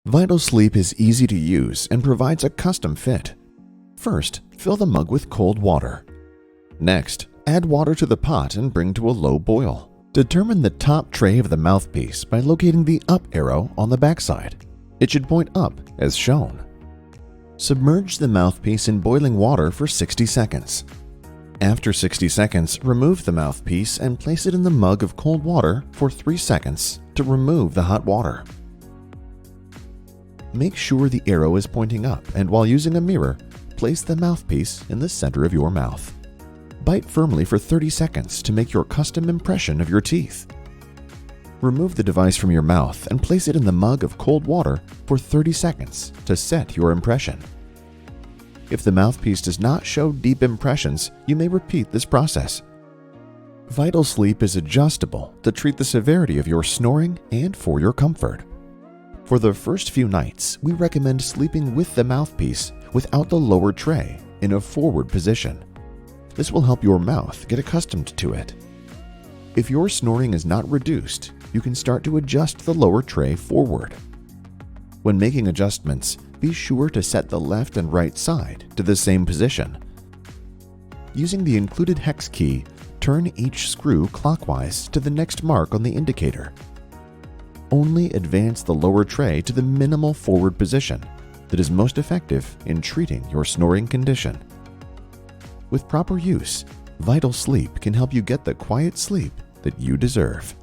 VitalSleep is easy to use and provides a custom fit. First, fill the mug with cold water. Next, add water to the pot and bring to a low boil. Determine the top tray of the mouthpiece by locating the up arrow on the backside. It should point up as shown. Submerge the mouthpiece in boiling water for 60 seconds. After 60 seconds, remove the mouthpiece and place it in the mug of cold water for 3 seconds to remove the hot water. Make sure the arrow is pointing up, and while using a mirror, place the mouthpiece in the center of your mouth. Bite firmly for 30 seconds to make your custom impression of your teeth. Remove the device from your mouth and place it in the mug of cold water for 30 seconds to set your impression. If the mouthpiece does not show deep impressions, you may repeat this process. VitalSleep is adjustable to treat the severity of your snoring and for your comfort. For the first few nights, we recommend sleeping with the mouthpiece without the lower tray in a forward position. This will help your mouth get accustomed to it. If your snoring is not reduced, you can start to adjust the lower tray forward. When making adjustments, be sure to set the left and right side to the same position. Using the included hex key, turn each screw clockwise to the next mark on the indicator. Only advance the lower tray to the minimal forward position that is most effective in treating your snoring condition. With proper use, VitalSleep can help you get the quiet sleep that you deserve.